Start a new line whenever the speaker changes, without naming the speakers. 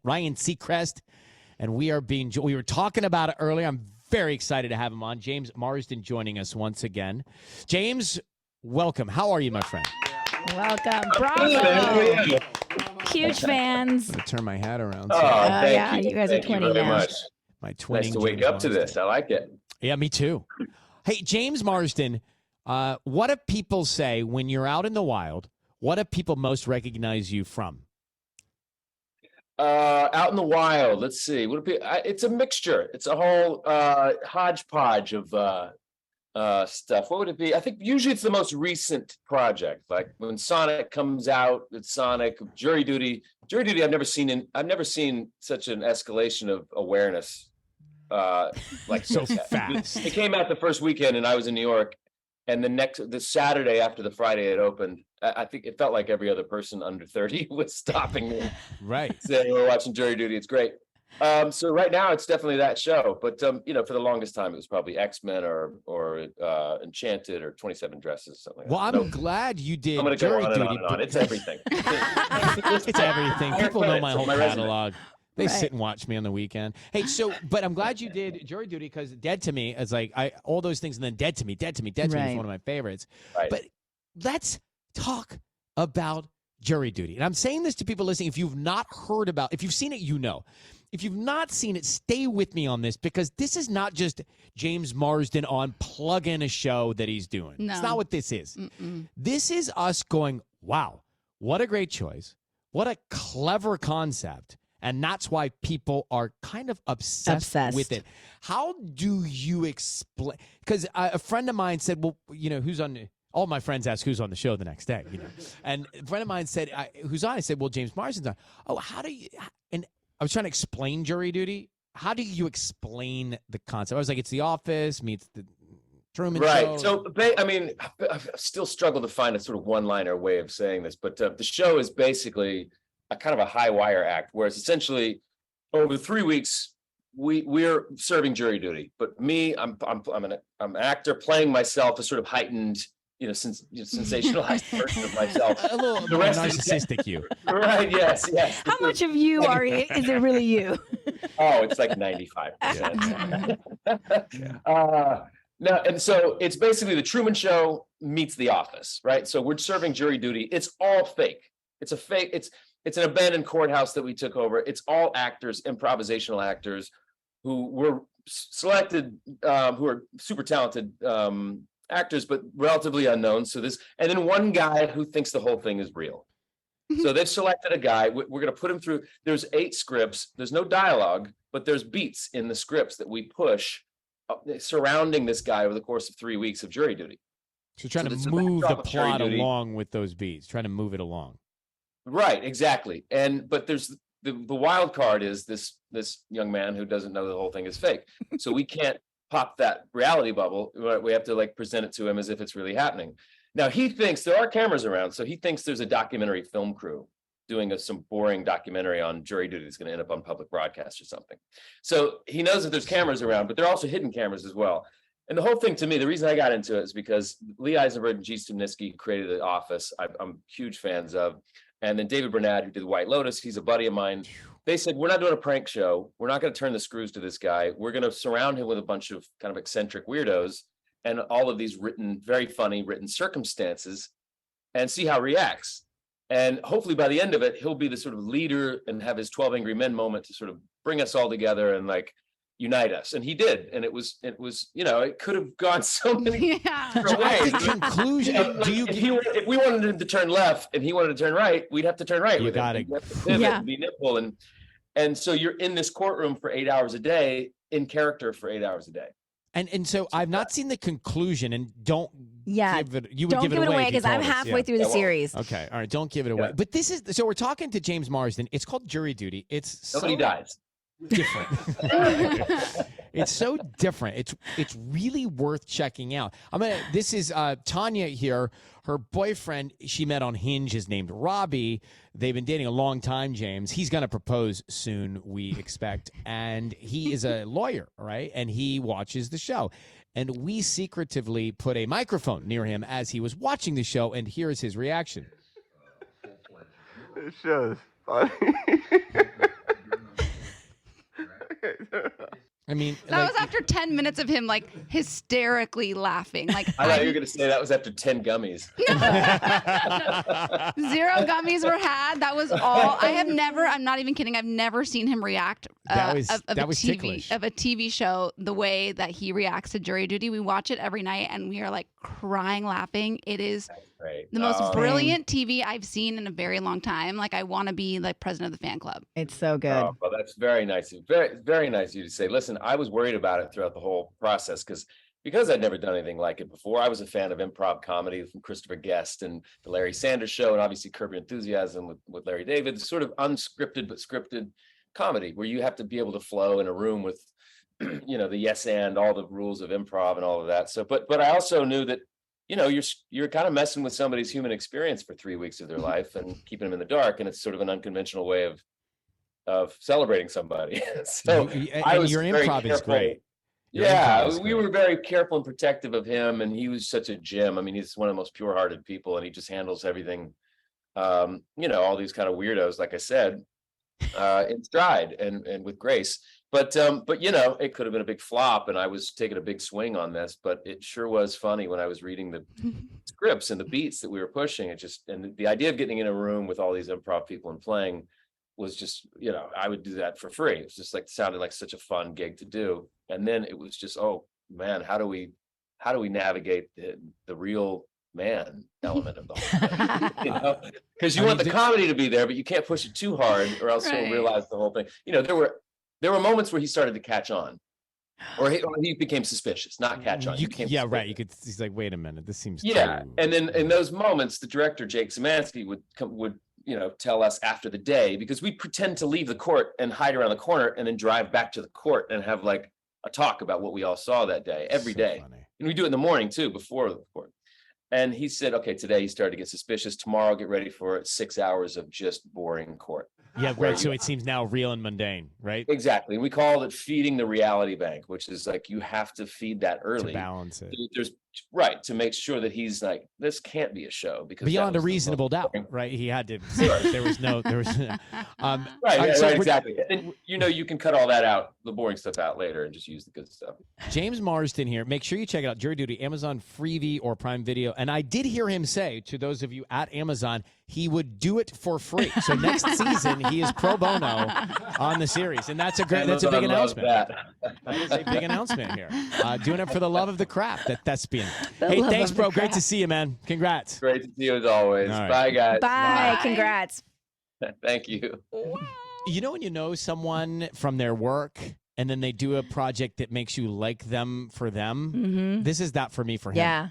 Ryan Seacrest, and we were talking about it earlier. I'm very excited to have him on. James Marsden joining us once again. James, welcome. How are you, my friend?
Welcome. Bravo. Huge fans.
I'm going to turn my hat around.
Thank you. You guys are twinning
very
now.
much.
My twinning.
Nice to wake up to this. I like it.
Yeah, me too. Hey, James Marsden, what do people say when you're out in the wild? What do people most recognize you from?
Out in the wild, let's see. It's a mixture. It's a whole hodgepodge of stuff. What would it be? I think usually it's the most recent project. Like when Sonic comes out, it's Sonic. Jury Duty. I've never seen such an escalation of awareness. Like
so fast.
It came out the first weekend, and I was in New York. And the Saturday after the Friday it opened, I think it felt like every other person under 30 was stopping me.
Right.
Saying, we're watching Jury Duty. It's great. So right now it's definitely that show. But, for the longest time, it was probably X-Men or Enchanted or 27 Dresses, something like that.
Well, I'm glad you did.
I'm going to go
Jury
on and
Duty.
on and on. It's everything.
It's everything. People know my whole catalog. They
Right.
sit and watch me on the weekend. Hey, but I'm glad you did Jury Duty because Dead to Me is like all those things, and then Dead to Me is one of my favorites.
Right.
But let's talk about Jury Duty. And I'm saying this to people listening. If you've not heard about, if you've seen it, you know. If you've not seen it, stay with me on this because this is not just James Marsden on plug in a show that he's doing.
No.
It's not what this is.
Mm-mm.
This is us going, wow, what a great choice. What a clever concept. And that's why people are kind of obsessed with it. How do you explain? Because a friend of mine said, well, who's on all my friends ask who's on the show the next day, And a friend of mine said, who's on? I said, well, James Marsden's on. Oh, how do you? And I was trying to explain Jury Duty. How do you explain the concept? I was like, it's The Office meets the Truman Show.
Right. So, I still struggle to find a sort of one-liner way of saying this, but the show is basically a kind of a high wire act, whereas essentially over 3 weeks we're serving jury duty. But me, I'm an actor playing myself, a sort of heightened, sensationalized version of myself.
A little more narcissistic you.
Right? Yes.
How much of you is it really you?
Oh, it's like 95%. No, and so it's basically the Truman Show meets The Office, right? So we're serving jury duty. It's all fake. It's a fake. It's an abandoned courthouse that we took over. It's all actors, improvisational actors who were selected, who are super talented actors, but relatively unknown. And then one guy who thinks the whole thing is real. So they've selected a guy. We're going to put him through. There's 8 scripts. There's no dialogue, but there's beats in the scripts that we push surrounding this guy over the course of 3 weeks of jury duty.
So trying to move the plot along with those beats, trying to move it along.
Right, exactly. But there's the wild card is this young man who doesn't know the whole thing is fake. So we can't pop that reality bubble. We have to present it to him as if it's really happening. Now he thinks there are cameras around, so he thinks there's a documentary film crew doing some boring documentary on jury duty that's going to end up on public broadcast or something. So he knows that there's cameras around, but there are also hidden cameras as well. And the whole thing, to me, the reason I got into it is because Lee Eisenberg and G. Stumnitsky created The Office. I'm huge fans of. And then David Bernard, who did White Lotus, he's a buddy of mine. They said, we're not doing a prank show. We're not going to turn the screws to this guy. We're going to surround him with a bunch of kind of eccentric weirdos and all of these very funny written circumstances and see how he reacts. And hopefully by the end of it, he'll be the sort of leader and have his 12 Angry Men moment to sort of bring us all together and unite us. And he did. And it could have gone so many different ways.
The conclusion,
if we wanted him to turn left and he wanted to turn right, we'd have to turn right with him. We'd have to pivot and be nimble. And so you're in this courtroom for 8 hours a day, in character for 8 hours a day.
And so I've not seen the conclusion, and don't give it. You would
don't
give it away
because I'm halfway through the series.
Okay, all right, don't give it away.
Yeah.
But this is so we're talking to James Marsden. It's called Jury Duty. It's
Nobody dies.
Different. It's so different. It's really worth checking out. This is Tanya here. Her boyfriend she met on Hinge is named Robbie. They've been dating a long time, James. He's going to propose soon, we expect. And he is a lawyer, right? And he watches the show. And we secretively put a microphone near him as he was watching the show, and here's his reaction.
This show is funny.
I mean,
that was after 10 minutes of him like hysterically laughing. Like
I thought you were going to say that was after 10 gummies.
No. 0 gummies were had. That was all. I'm not even kidding. I've never seen him react of a TV show the way that he reacts to Jury Duty. We watch it every night and we are like crying, laughing. It is the most brilliant TV I've seen in a very long time. Like I want to be like president of the fan club.
It's so good.
Oh, well, that's very nice. Very, very nice of you to say. Listen, I was worried about it throughout the whole process because I'd never done anything like it before. I was a fan of improv comedy from Christopher Guest and the Larry Sanders Show, and obviously Curb Your Enthusiasm with Larry David, the sort of unscripted but scripted comedy where you have to be able to flow in a room with, the yes and all the rules of improv and all of that. So, but I also knew that, you're kind of messing with somebody's human experience for 3 weeks of their life and keeping them in the dark, and it's sort of an unconventional way of celebrating somebody. So
your improv is great.
We were very careful and protective of him, and he was such a gem. I mean, he's one of the most pure-hearted people, and he just handles everything, all these kind of weirdos, like I said, in stride and with grace. But it could have been a big flop, and I was taking a big swing on this, but it sure was funny when I was reading the scripts and the beats that we were pushing. And the idea of getting in a room with all these improv people and playing was just, I would do that for free. It was just like sounded like such a fun gig to do. And then it was just, oh man, how do we navigate the real man element of the whole thing? Because you want the comedy to be there, but you can't push it too hard, or else you'll realize the whole thing. There were moments where he started to catch on, or he became suspicious, not catch on.
He's like, wait a minute, this seems too...
And then in those moments, the director Jake Szymanski would tell us after the day, because we'd pretend to leave the court and hide around the corner and then drive back to the court and have like a talk about what we all saw that day, every day. Funny. And we do it in the morning too, before the court. And he said, okay, today he started to get suspicious. Tomorrow, get ready for 6 hours of just boring court.
Yeah, right. So it seems now real and mundane, right?
Exactly. And we call it feeding the reality bank, which is like you have to feed that early.
To balance it.
To make sure that he's like, this can't be a show, because
beyond a reasonable doubt, right? He had to. There was no.
Exactly. And you can cut all that out, the boring stuff out later, and just use the good stuff.
James Marsden here. Make sure you check it out. Jury Duty, Amazon Freevee or Prime Video. And I did hear him say to those of you at Amazon, he would do it for free. So next season, he is pro bono on the series, and that's a big announcement. That is a big announcement here. Doing it for the love of the craft. That's being. Hey, thanks, bro. Great to see you, man. Congrats.
Great to see you as always. Right. Bye, guys.
Bye. Congrats.
Thank you.
When you know someone from their work and then they do a project that makes you like them for them, this is that for me for him.
Yeah.